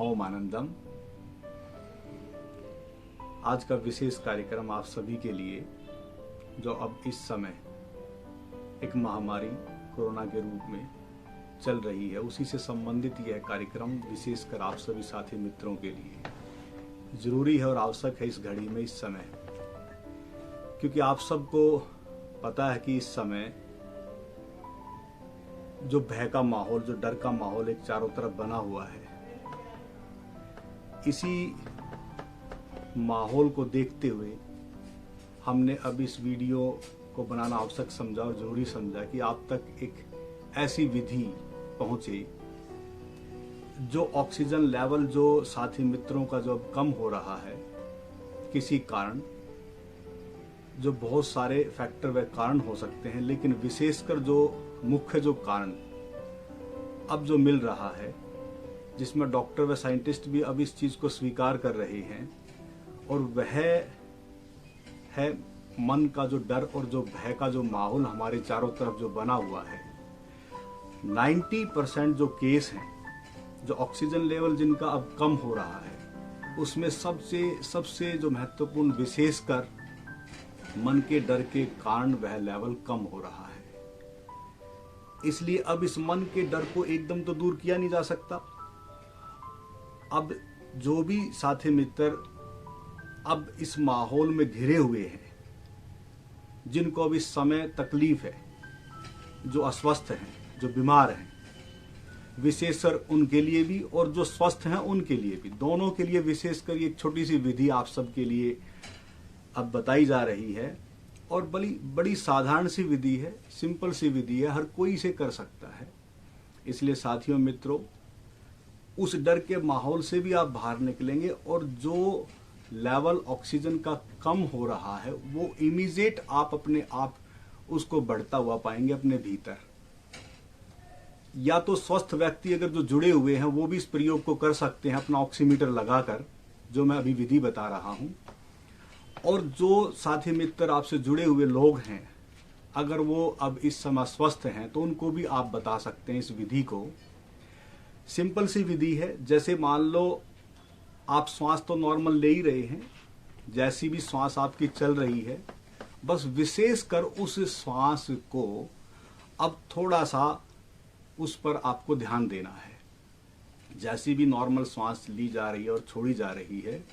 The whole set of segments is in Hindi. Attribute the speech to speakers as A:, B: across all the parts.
A: ओम आनंदम। आज का विशेष कार्यक्रम आप सभी के लिए, जो अब इस समय एक महामारी कोरोना के रूप में चल रही है, उसी से संबंधित यह कार्यक्रम विशेषकर आप सभी साथी मित्रों के लिए जरूरी है और आवश्यक है इस घड़ी में, इस समय, क्योंकि आप सबको पता है कि इस समय जो भय का माहौल, जो डर का माहौल एक चारों तरफ बना हुआ है, इसी माहौल को देखते हुए हमने अब इस वीडियो को बनाना आवश्यक समझा और जरूरी समझा कि आप तक एक ऐसी विधि पहुंचे जो ऑक्सीजन लेवल जो साथी मित्रों का जो अब कम हो रहा है किसी कारण, जो बहुत सारे फैक्टर व कारण हो सकते हैं, लेकिन विशेषकर जो मुख्य जो कारण अब जो मिल रहा है, जिसमें डॉक्टर व साइंटिस्ट भी अब इस चीज को स्वीकार कर रहे हैं, और वह है मन का जो डर और जो भय का जो माहौल हमारे चारों तरफ जो बना हुआ है। 90% जो केस हैं, जो ऑक्सीजन लेवल जिनका अब कम हो रहा है, उसमें सबसे जो महत्वपूर्ण विशेषकर मन के डर के कारण वह लेवल कम हो रहा है। इसलिए अब इस मन के डर को एकदम तो दूर किया नहीं जा सकता। अब जो भी साथी मित्र अब इस माहौल में घिरे हुए हैं, जिनको अब इस समय तकलीफ है, जो अस्वस्थ हैं, जो बीमार हैं, विशेषकर उनके लिए भी और जो स्वस्थ हैं उनके लिए भी, दोनों के लिए विशेषकर एक छोटी सी विधि आप सबके लिए अब बताई जा रही है। और बड़ी साधारण सी विधि है, सिंपल सी विधि है, हर कोई इसे कर सकता है। इसलिए साथियों मित्रों, उस डर के माहौल से भी आप बाहर निकलेंगे और जो लेवल ऑक्सीजन का कम हो रहा है वो इमीडिएट आप अपने आप उसको बढ़ता हुआ पाएंगे अपने भीतर। या तो स्वस्थ व्यक्ति अगर जो जुड़े हुए हैं वो भी इस प्रयोग को कर सकते हैं अपना ऑक्सीमीटर लगाकर, जो मैं अभी विधि बता रहा हूं। और जो साथी मित्र आपसे जुड़े हुए लोग हैं, अगर वो अब इस समय स्वस्थ हैं तो उनको भी आप बता सकते हैं इस विधि को। सिंपल सी विधि है। जैसे मान लो आप श्वास तो नॉर्मल ले ही रहे हैं, जैसी भी श्वास आपकी चल रही है, बस विशेषकर उस श्वास को अब थोड़ा सा उस पर आपको ध्यान देना है। जैसी भी नॉर्मल श्वास ली जा रही है और छोड़ी जा रही है,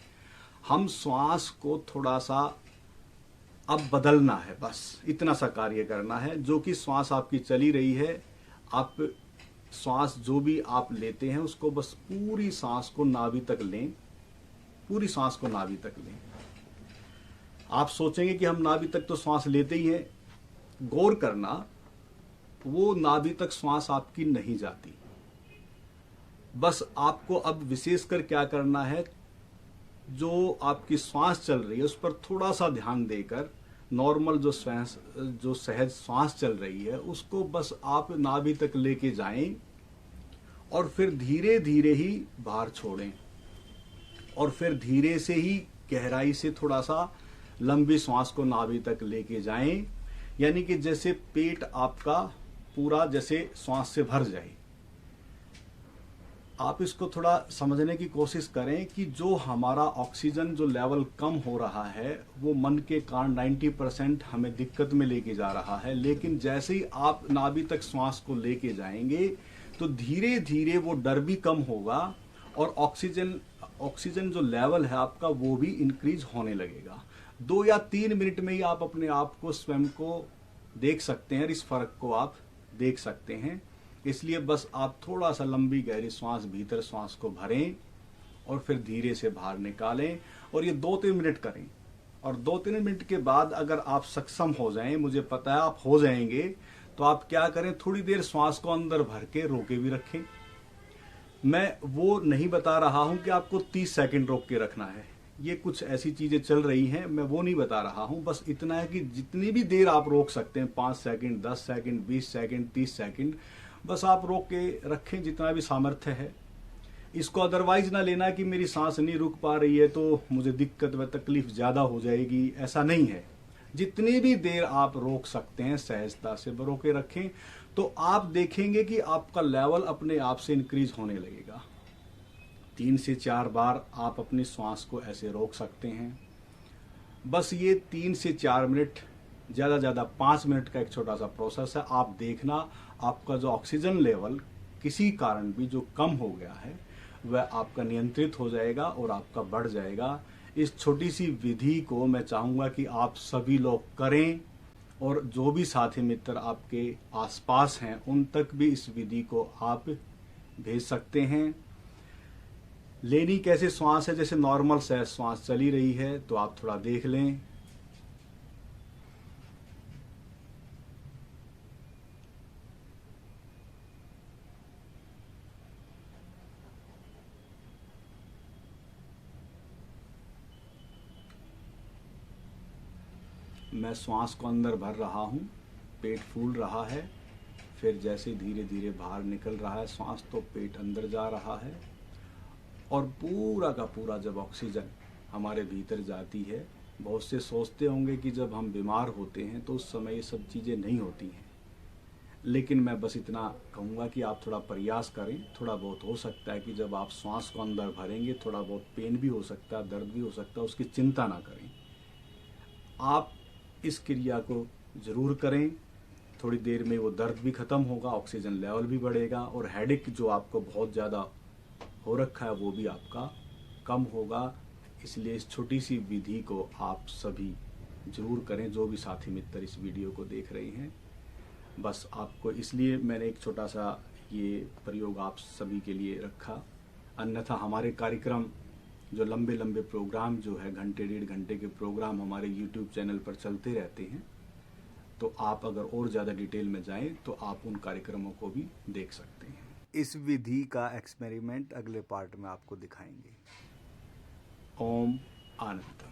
A: हम श्वास को थोड़ा सा अब बदलना है, बस इतना सा कार्य करना है। जो कि श्वास आपकी चली रही है, आप श्वास जो भी आप लेते हैं उसको बस पूरी सांस को नाभि तक लें, पूरी सांस को नाभि तक लें। आप सोचेंगे कि हम नाभि तक तो श्वास लेते ही हैं, गौर करना वो नाभि तक श्वास आपकी नहीं जाती। बस आपको अब विशेषकर क्या करना है, जो आपकी श्वास चल रही है उस पर थोड़ा सा ध्यान देकर नॉर्मल जो सहज श्वास चल रही है उसको बस आप नाभि तक लेके जाएं और फिर धीरे धीरे ही बाहर छोड़ें, और फिर धीरे से ही गहराई से थोड़ा सा लंबी श्वास को नाभि तक लेके जाएं। यानी कि जैसे पेट आपका पूरा जैसे श्वास से भर जाए। आप इसको थोड़ा समझने की कोशिश करें कि जो हमारा ऑक्सीजन जो लेवल कम हो रहा है वो मन के कारण 90% हमें दिक्कत में लेके जा रहा है। लेकिन जैसे ही आप नाभि तक श्वास को लेके जाएंगे तो धीरे धीरे वो डर भी कम होगा और ऑक्सीजन जो लेवल है आपका वो भी इंक्रीज होने लगेगा। 2 या 3 मिनट में ही आप अपने आप को स्वयं को देख सकते हैं, इस फर्क को आप देख सकते हैं। इसलिए बस आप थोड़ा सा लंबी गहरी श्वास भीतर श्वास को भरें और फिर धीरे से बाहर निकालें, और ये 2-3 मिनट करें। और 2-3 मिनट के बाद अगर आप सक्षम हो जाएं, मुझे पता है आप हो जाएंगे, तो आप क्या करें, थोड़ी देर श्वास को अंदर भर के रोके भी रखें। मैं वो नहीं बता रहा हूं कि आपको 30 सेकंड रोक के रखना है, ये कुछ ऐसी चीजें चल रही हैं, मैं वो नहीं बता रहा हूं। बस इतना है कि जितनी भी देर आप रोक सकते हैं, 5 सेकंड, 10 सेकंड, 20 सेकंड, 30 सेकंड, बस आप रोक के रखें जितना भी सामर्थ्य है। इसको अदरवाइज ना लेना कि मेरी सांस नहीं रुक पा रही है तो मुझे दिक्कत व तकलीफ ज्यादा हो जाएगी, ऐसा नहीं है। जितनी भी देर आप रोक सकते हैं सहजता से रोके रखें, तो आप देखेंगे कि आपका लेवल अपने आप से इंक्रीज होने लगेगा। 3 से 4 बार आप अपनी श्वास को ऐसे रोक सकते हैं। बस ये 3 से 4 मिनट, ज़्यादा 5 मिनट का एक छोटा सा प्रोसेस है। आप देखना आपका जो ऑक्सीजन लेवल किसी कारण भी जो कम हो गया है वह आपका नियंत्रित हो जाएगा और आपका बढ़ जाएगा। इस छोटी सी विधि को मैं चाहूँगा कि आप सभी लोग करें और जो भी साथी मित्र आपके आसपास हैं उन तक भी इस विधि को आप भेज सकते हैं। लेनी कैसे श्वास है, जैसे नॉर्मल से श्वास चली रही है तो आप थोड़ा देख लें। मैं श्वास को अंदर भर रहा हूँ, पेट फूल रहा है, फिर जैसे धीरे धीरे बाहर निकल रहा है श्वास तो पेट अंदर जा रहा है। और पूरा का पूरा जब ऑक्सीजन हमारे भीतर जाती है, बहुत से सोचते होंगे कि जब हम बीमार होते हैं तो उस समय ये सब चीज़ें नहीं होती हैं, लेकिन मैं बस इतना कहूँगा कि आप थोड़ा प्रयास करें। थोड़ा बहुत हो सकता है कि जब आप श्वास को अंदर भरेंगे थोड़ा बहुत पेन भी हो सकता है, दर्द भी हो सकता है, उसकी चिंता ना करें। आप इस क्रिया को ज़रूर करें। थोड़ी देर में वो दर्द भी ख़त्म होगा, ऑक्सीजन लेवल भी बढ़ेगा और हेडेक जो आपको बहुत ज़्यादा हो रखा है वो भी आपका कम होगा। इसलिए इस छोटी सी विधि को आप सभी ज़रूर करें, जो भी साथी मित्र इस वीडियो को देख रहे हैं। बस आपको इसलिए मैंने एक छोटा सा ये प्रयोग आप सभी के लिए रखा। अन्यथा हमारे कार्यक्रम जो लंबे लंबे प्रोग्राम जो है घंटे 1.5 घंटे के प्रोग्राम हमारे YouTube चैनल पर चलते रहते हैं, तो आप अगर और ज़्यादा डिटेल में जाएं तो आप उन कार्यक्रमों को भी देख सकते हैं। इस विधि का एक्सपेरिमेंट अगले पार्ट में आपको दिखाएंगे। ओम आनंद।